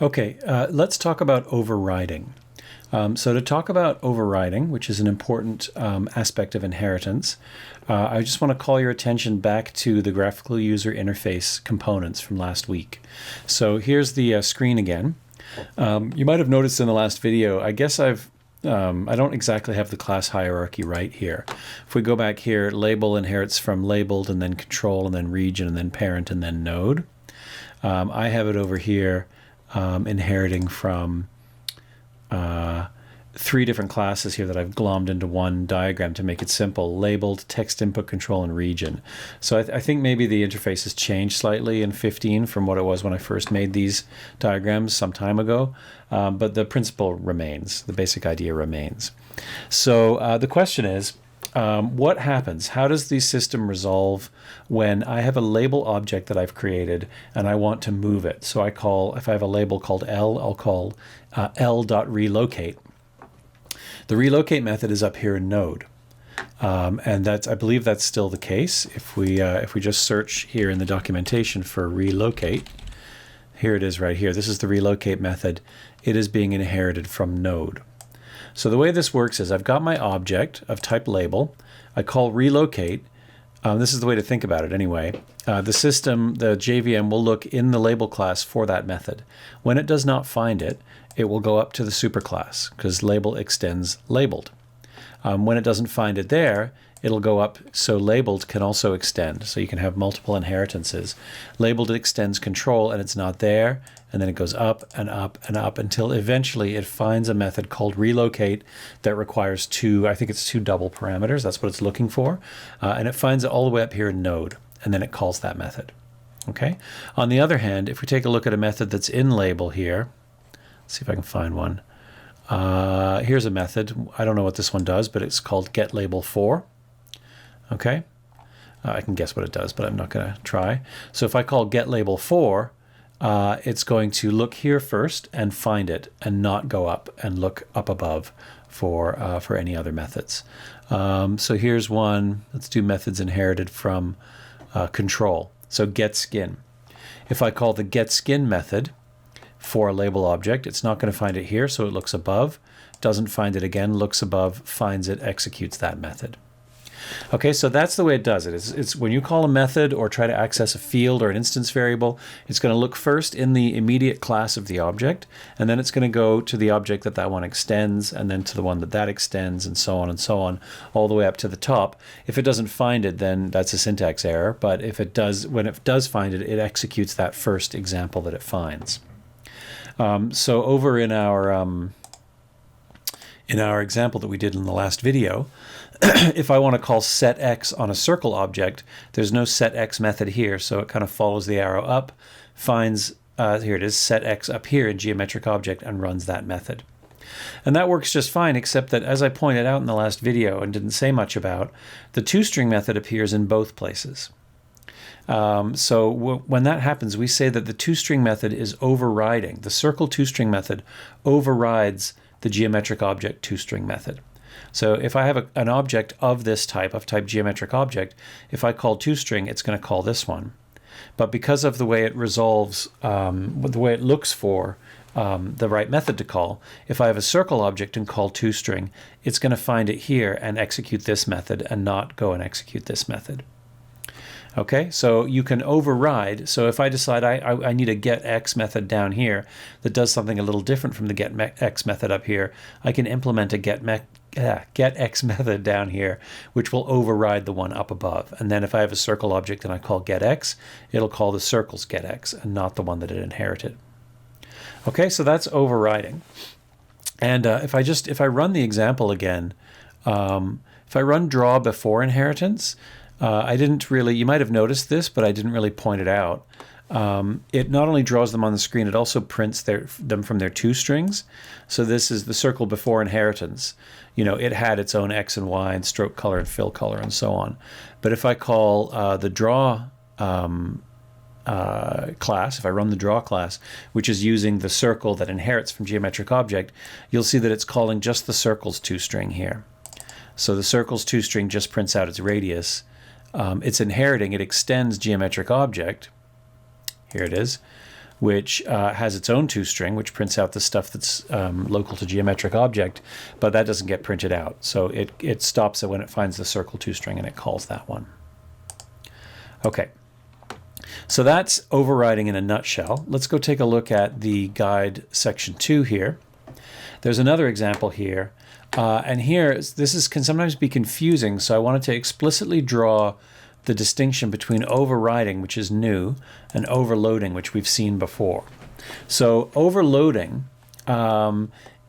Okay, let's talk about overriding. So to talk about overriding, which is an important aspect of inheritance, I just want to call your attention back to the graphical user interface components from last week. So here's the screen again. You might have noticed in the last video, I guess I don't exactly have the class hierarchy right here. If we go back here, label inherits from labeled, and then control, and then region, and then parent, and then node. I have it over here inheriting from three different classes here that I've glommed into one diagram to make it simple: labeled, text input control, and region. So I think maybe the interface has changed slightly in 15 from what it was when I first made these diagrams some time ago, but the principle remains, the basic idea remains. So the question is, what happens? How does the system resolve when I have a label object that I've created and I want to move it? So I call, if I have a label called L, I'll call L.relocate. The relocate method is up here in Node, and I believe that's still the case. If we just search here in the documentation for relocate, here it is right here. This is the relocate method. It is being inherited from Node. So the way this works is I've got my object of type label. I call relocate. This is the way to think about it anyway. The system, the JVM, will look in the label class for that method. When it does not find it, it will go up to the superclass because label extends labeled. When it doesn't find it there, it'll go up, so labeled can also extend. So you can have multiple inheritances. Labeled extends control and it's not there, and then it goes up and up and up until eventually it finds a method called relocate that requires I think it's two double parameters. That's what it's looking for. And it finds it all the way up here in Node, and then it calls that method. Okay. On the other hand, if we take a look at a method that's in label here, let's see if I can find one. Here's a method. I don't know what this one does, but it's called getLabel4. Okay. I can guess what it does, but I'm not going to try. So if I call getLabel4, it's going to look here first and find it and not go up and look up above for any other methods. So here's one. Let's do methods inherited from control. So getSkin. If I call the getSkin method for a label object, it's not going to find it here, so it looks above, doesn't find it again, looks above, finds it, executes that method. Okay, so that's the way it does it. It's when you call a method or try to access a field or an instance variable, it's going to look first in the immediate class of the object, and then it's going to go to the object that one extends, and then to the one that extends, and so on, all the way up to the top. If it doesn't find it, then that's a syntax error, but if it does, when it does find it, it executes that first example that it finds. So over in our example that we did in the last video, if I want to call setX on a circle object, there's no setX method here, so it kind of follows the arrow up, finds, here it is, setX up here in geometric object, and runs that method. And that works just fine, except that, as I pointed out in the last video and didn't say much about, the toString method appears in both places. So when that happens, we say that the toString method is overriding. The circle toString method overrides the geometric object toString method. So if I have an object of this type, of type geometric object, if I call toString, it's going to call this one. But because of the way it resolves, the way it looks for the right method to call, if I have a circle object and call toString, it's going to find it here and execute this method and not go and execute this method. Okay, so you can override. So if I decide I need a getX method down here that does something a little different from the getX method up here, I can implement a getX method down here, which will override the one up above. And then if I have a circle object and I call getX, it'll call the circle's getX and not the one that it inherited. Okay, so that's overriding. And if I run the example again, if I run draw before inheritance, I didn't really, you might have noticed this, but I didn't really point it out. It not only draws them on the screen, it also prints them from their toStrings. So this is the circle before inheritance. You know, it had its own X and Y and stroke color and fill color and so on. But if I call the draw class, if I run the draw class, which is using the circle that inherits from geometric object, you'll see that it's calling just the circle's toString here. So the circle's toString just prints out its radius. It's inheriting, it extends geometric object. Here it is. which has its own toString, which prints out the stuff that's local to geometric object, but that doesn't get printed out. So it stops it when it finds the circle toString and it calls that one. Okay, so that's overriding in a nutshell. Let's go take a look at the guide section 2 here. There's another example here, and here can sometimes be confusing, so I wanted to explicitly draw the distinction between overriding, which is new, and overloading, which we've seen before. So overloading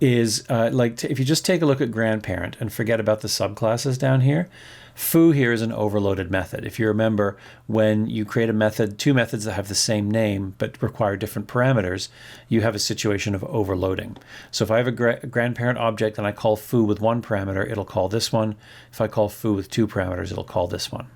is if you just take a look at grandparent and forget about the subclasses down here, foo here is an overloaded method. If you remember, when you create a method, two methods that have the same name but require different parameters, you have a situation of overloading. So if I have a grandparent object and I call foo with one parameter, it'll call this one. If I call foo with two parameters, it'll call this one.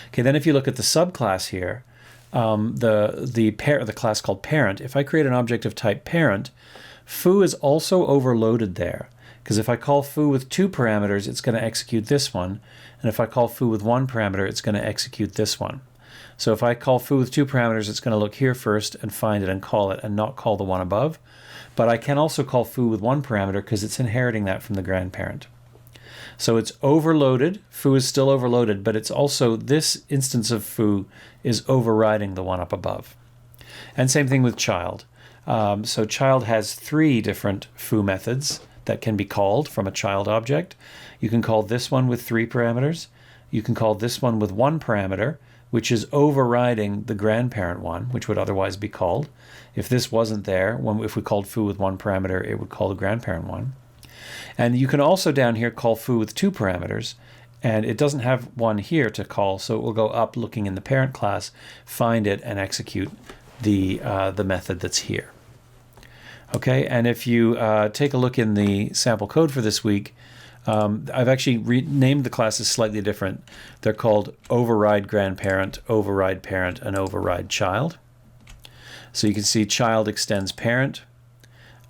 Okay, then if you look at the subclass here, the class called parent, if I create an object of type parent, foo is also overloaded there, because if I call foo with two parameters, it's going to execute this one, and if I call foo with one parameter, it's going to execute this one. So if I call foo with two parameters, it's going to look here first and find it and call it, and not call the one above. But I can also call foo with one parameter because it's inheriting that from the grandparent. So it's overloaded, foo is still overloaded, but it's also, this instance of foo is overriding the one up above. And same thing with child. So child has three different foo methods that can be called from a child object. You can call this one with three parameters. You can call this one with one parameter, which is overriding the grandparent one, which would otherwise be called. If this wasn't there, if we called foo with one parameter, it would call the grandparent one. And you can also down here call foo with two parameters, and it doesn't have one here to call, so it will go up looking in the parent class, find it, and execute the method that's here. Okay, and if you take a look in the sample code for this week, I've actually named the classes slightly different. They're called override grandparent, override parent, and override child. So you can see child extends parent,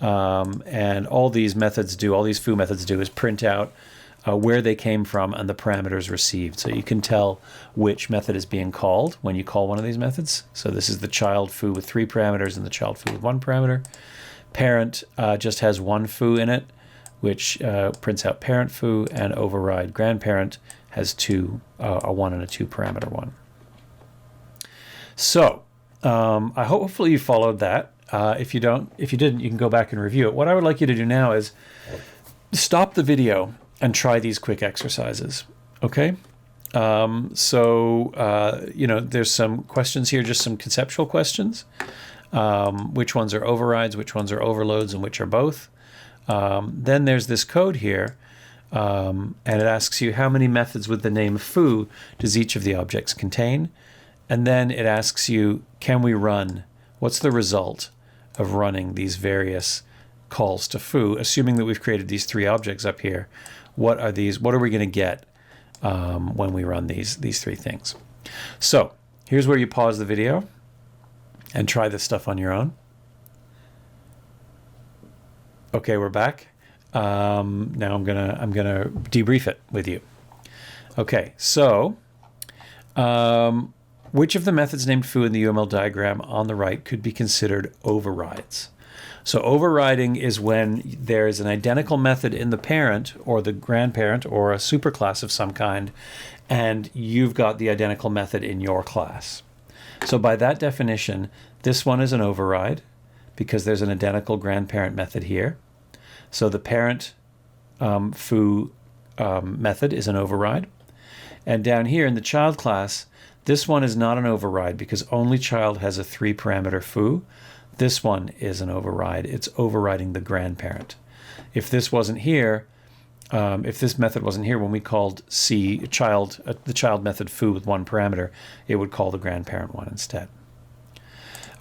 and all these foo methods do is print out where they came from and the parameters received. So you can tell which method is being called when you call one of these methods. So this is the child foo with three parameters and the child foo with one parameter. Parent just has one foo in it, which prints out parent foo, and override grandparent has a one and a two parameter one. So hopefully you followed that. If you didn't, you can go back and review it. What I would like you to do now is stop the video and try these quick exercises. Okay? There's some questions here, just some conceptual questions. Which ones are overrides, which ones are overloads, and which are both. Then there's this code here, and it asks you how many methods with the name foo does each of the objects contain. And then it asks you, can we run? What's the result of running these various calls to foo, assuming that we've created these three objects up here? What are we going to get when we run these three things? So here's where you pause the video and try this stuff on your own. Okay, we're back. Now I'm gonna debrief it with you. Okay, so which of the methods named foo in the UML diagram on the right could be considered overrides? So overriding is when there is an identical method in the parent or the grandparent or a superclass of some kind, and you've got the identical method in your class. So by that definition, this one is an override because there's an identical grandparent method here. So the parent foo method is an override. And down here in the child class, this one is not an override because only child has a three parameter foo. This one is an override. It's overriding the grandparent. If this wasn't here, if this method wasn't here when we called the child method foo with one parameter, it would call the grandparent one instead.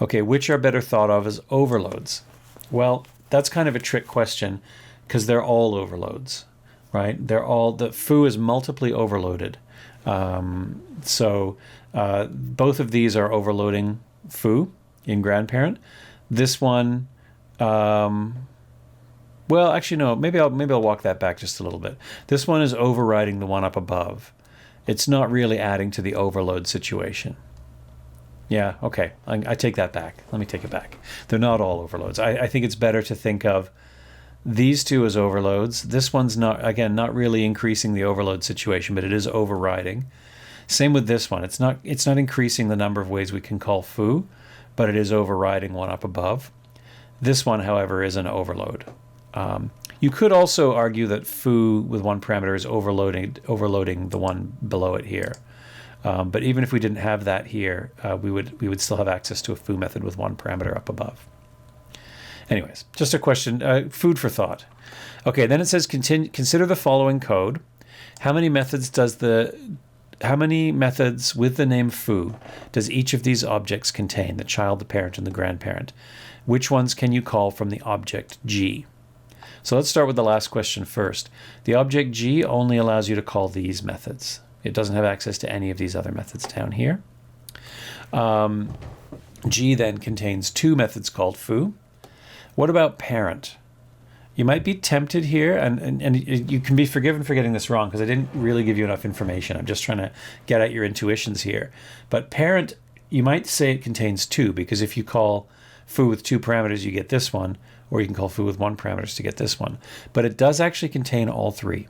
Okay, which are better thought of as overloads? Well, that's kind of a trick question because they're all overloads, right? The foo is multiply overloaded. So both of these are overloading foo in grandparent. This one, well, actually no, maybe I'll walk that back just a little bit. This one is overriding the one up above. It's not really adding to the overload situation. Yeah, okay. I take that back. Let me take it back. They're not all overloads. I think it's better to think of these two as overloads. This one's not, again, not really increasing the overload situation, but it is overriding. Same with this one. It's not increasing the number of ways we can call foo, but it is overriding one up above. This one, however, is an overload. You could also argue that foo with one parameter is overloading the one below it here. But even if we didn't have that here, we would still have access to a foo method with one parameter up above. Anyways, just a question, food for thought. Okay, then it says consider the following code. How many methods with the name foo does each of these objects contain? The child, the parent, and the grandparent. Which ones can you call from the object G? So let's start with the last question first. The object G only allows you to call these methods. It doesn't have access to any of these other methods down here. G then contains two methods called foo. What about parent? You might be tempted here, and you can be forgiven for getting this wrong because I didn't really give you enough information. I'm just trying to get at your intuitions here. But parent, you might say it contains two, because if you call foo with two parameters, you get this one, or you can call foo with one parameter to get this one. But it does actually contain all three.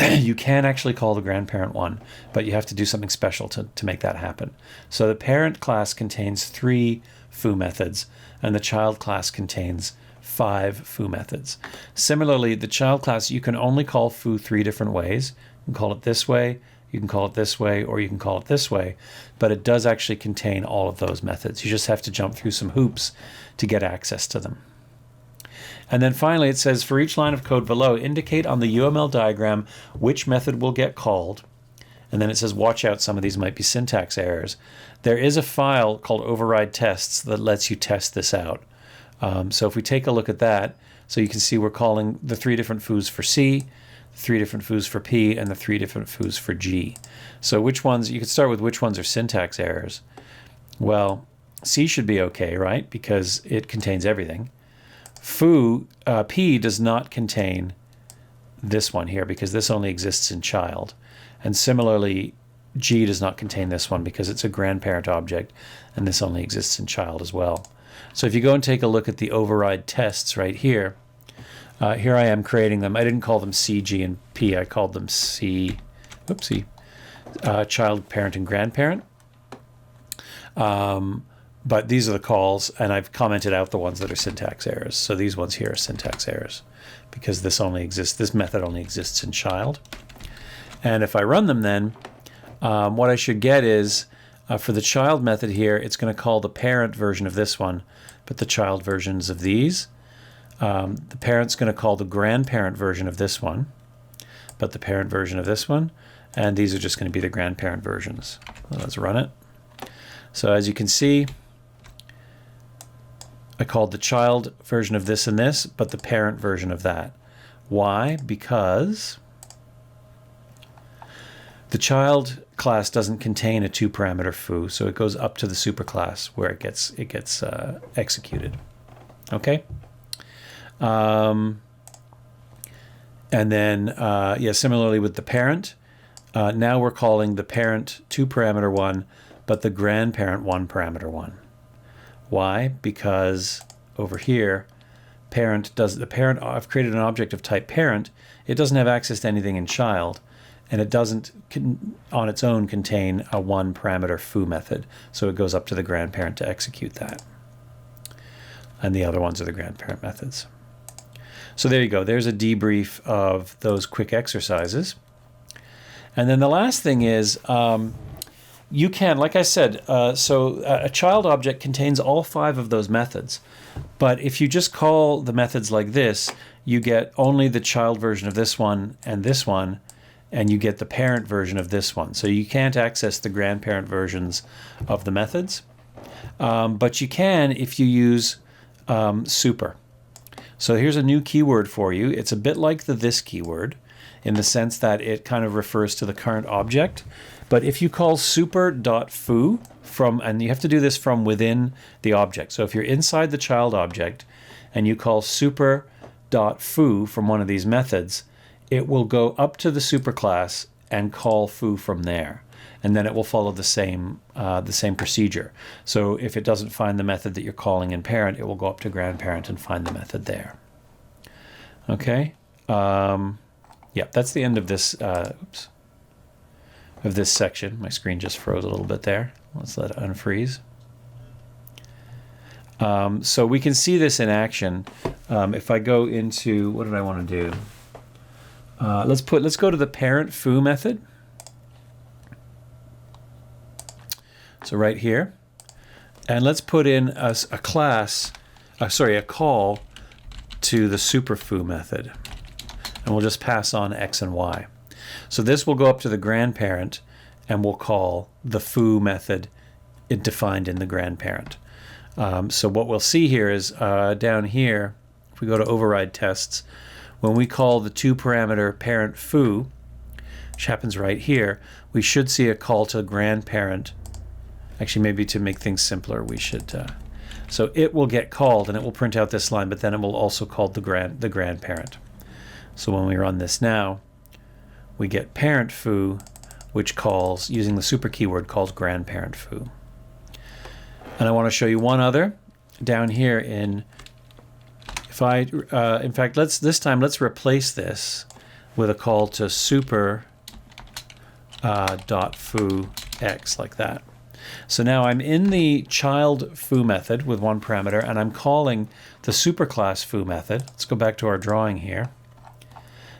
You can actually call the grandparent one, but you have to do something special to make that happen. So the parent class contains 3 foo methods, and the child class contains 5 foo methods. Similarly, the child class, you can only call foo 3 different ways. You can call it this way, you can call it this way, or you can call it this way, but it does actually contain all of those methods. You just have to jump through some hoops to get access to them. And then finally it says, for each line of code below, indicate on the UML diagram which method will get called. And then it says, watch out, some of these might be syntax errors. There is a file called override tests that lets you test this out. So if we take a look at that, so you can see we're calling the 3 different foos for C, 3 different foos for P, and the 3 different foos for G. So which ones, you could start with which ones are syntax errors. Well, C should be okay, right? Because it contains everything. P does not contain this one here because this only exists in child. And similarly, G does not contain this one because it's a grandparent object, and this only exists in child as well. So if you go and take a look at the override tests right here, here I am creating them. I didn't call them C, G, and P. I called them C, child, parent, and grandparent. But these are the calls, and I've commented out the ones that are syntax errors. So these ones here are syntax errors because this method only exists in child. And if I run them then, what I should get is, for the child method here, it's going to call the parent version of this one, but the child versions of these. The parent's going to call the grandparent version of this one, but the parent version of this one. And these are just going to be the grandparent versions. Let's run it. So as you can see, I called the child version of this and this, but the parent version of that. Why? Because the child class doesn't contain a 2-parameter foo, so it goes up to the superclass where it gets executed. Okay. And then similarly with the parent, now we're calling the parent 2-parameter one, but the grandparent 1-parameter one. Why? Because over here, I've created an object of type parent. It doesn't have access to anything in child, and it doesn't on its own contain a 1-parameter foo method. So it goes up to the grandparent to execute that. And the other ones are the grandparent methods. So there you go. There's a debrief of those quick exercises. And then the last thing is, you can, like I said, a child object contains all 5 of those methods. But if you just call the methods like this, you get only the child version of this one, and you get the parent version of this one. So you can't access the grandparent versions of the methods. But you can if you use super. So here's a new keyword for you. It's a bit like the this keyword in the sense that it kind of refers to the current object. But if you call super.foo and you have to do this from within the object. So if you're inside the child object and you call super.foo from one of these methods, it will go up to the superclass and call foo from there. and then it will follow the same procedure. So if it doesn't find the method that you're calling in parent, it will go up to grandparent and find the method there. Okay. Yeah, that's the end of this. Oops. Of this section. My screen just froze a little bit there. Let's let it unfreeze. So we can see this in action. If I go into, what did I want to do? Let's go to the parent foo method. So right here, and let's put in a call to the super foo method, and we'll just pass on x and y. So this will go up to the grandparent, and we'll call the foo method defined in the grandparent. So what we'll see here is down here, if we go to override tests, when we call the 2-parameter parent foo, which happens right here, we should see a call to grandparent. Actually, maybe to make things simpler, we should. So it will get called, and it will print out this line, but then it will also call the grandparent. So when we run this now, we get parent foo, which calls, using the super keyword, calls grandparent foo. And I want to show you one other down here in, in fact, this time let's replace this with a call to super dot foo x, like that. So now I'm in the child foo method with 1 parameter, and I'm calling the superclass foo method. Let's go back to our drawing here.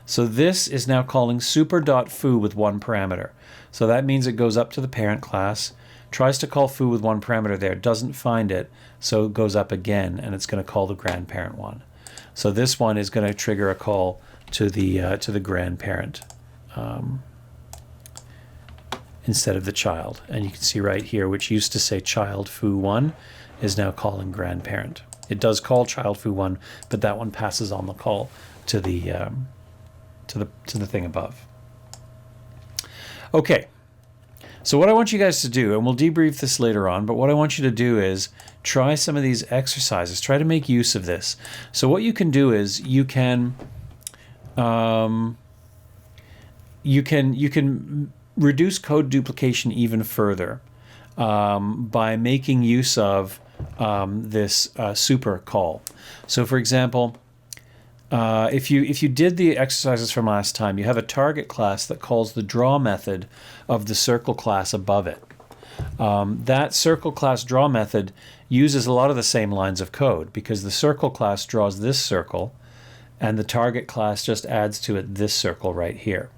So this is now calling super.foo with 1 parameter. So that means it goes up to the parent class, tries to call foo with 1 parameter there, doesn't find it, so it goes up again, and it's going to call the grandparent one. So this one is going to trigger a call to the grandparent instead of the child. And you can see right here, which used to say child foo 1 is now calling grandparent. It does call child foo 1, but that one passes on the call to the thing above. Okay, so what I want you guys to do, and we'll debrief this later on, but what I want you to do is try some of these exercises. Try to make use of this. So what you can do is you can reduce code duplication even further by making use of this super call. So for example, if you did the exercises from last time, you have a target class that calls the draw method of the circle class above it. That circle class draw method uses a lot of the same lines of code because the circle class draws this circle and the target class just adds to it this circle right here.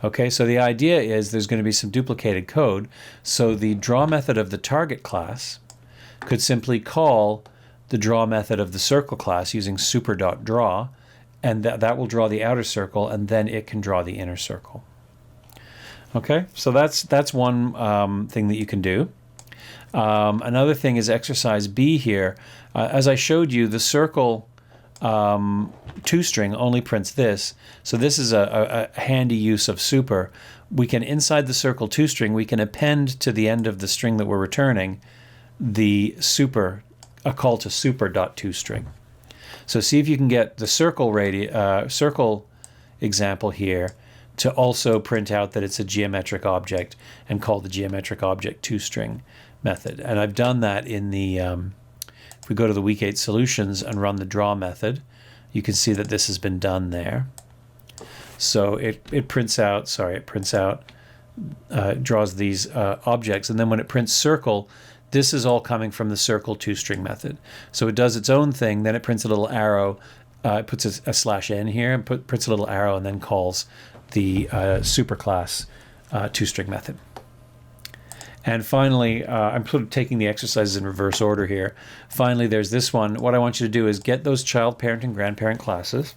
Okay, so the idea is there's going to be some duplicated code, so the draw method of the target class could simply call the draw method of the circle class using super.draw, and that will draw the outer circle, and then it can draw the inner circle. Okay, so that's one thing that you can do. Another thing is exercise B here. As I showed you, the circle toString only prints this, so this is a handy use of super. We can, inside the circle toString, we can append to the end of the string that we're returning a call to super.toString. So see if you can get the circle example here to also print out that it's a geometric object and call the geometric object toString method. And I've done that in the, if we go to the week 8 solutions and run the draw method, you can see that this has been done there. So it prints out, draws these objects, and then when it prints circle, this is all coming from the circle toString method. So it does its own thing, then it prints a little arrow, it puts a /n here, and prints a little arrow, and then calls the superclass toString method. And finally, I'm sort of taking the exercises in reverse order here. Finally, there's this one. What I want you to do is get those child, parent, and grandparent classes,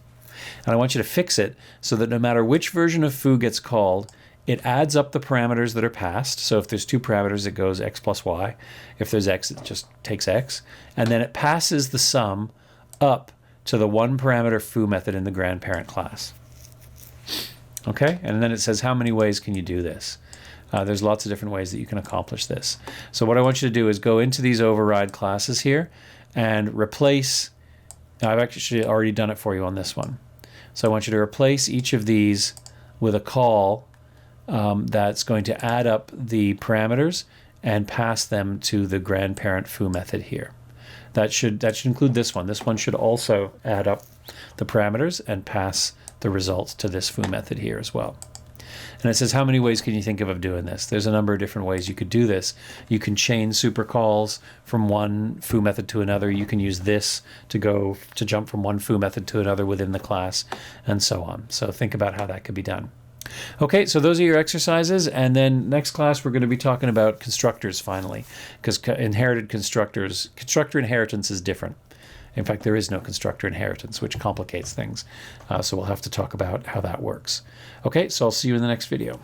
and I want you to fix it so that no matter which version of foo gets called, it adds up the parameters that are passed. So if there's 2 parameters, it goes x plus y. If there's x, it just takes x. And then it passes the sum up to the 1 parameter foo method in the grandparent class. Okay, and then it says how many ways can you do this? There's lots of different ways that you can accomplish this. So what I want you to do is go into these override classes here and replace, I've actually already done it for you on this one. So I want you to replace each of these with a call that's going to add up the parameters and pass them to the grandparent foo method here. That should include this one. This one should also add up the parameters and pass the results to this foo method here as well. And it says, how many ways can you think of doing this? There's a number of different ways you could do this. You can chain supercalls from one foo method to another. You can use this to jump from one foo method to another within the class, and so on. So think about how that could be done. Okay, so those are your exercises, and then next class we're going to be talking about constructors finally, because constructor inheritance is different. In fact, there is no constructor inheritance, which complicates things. So we'll have to talk about how that works. Okay, so I'll see you in the next video.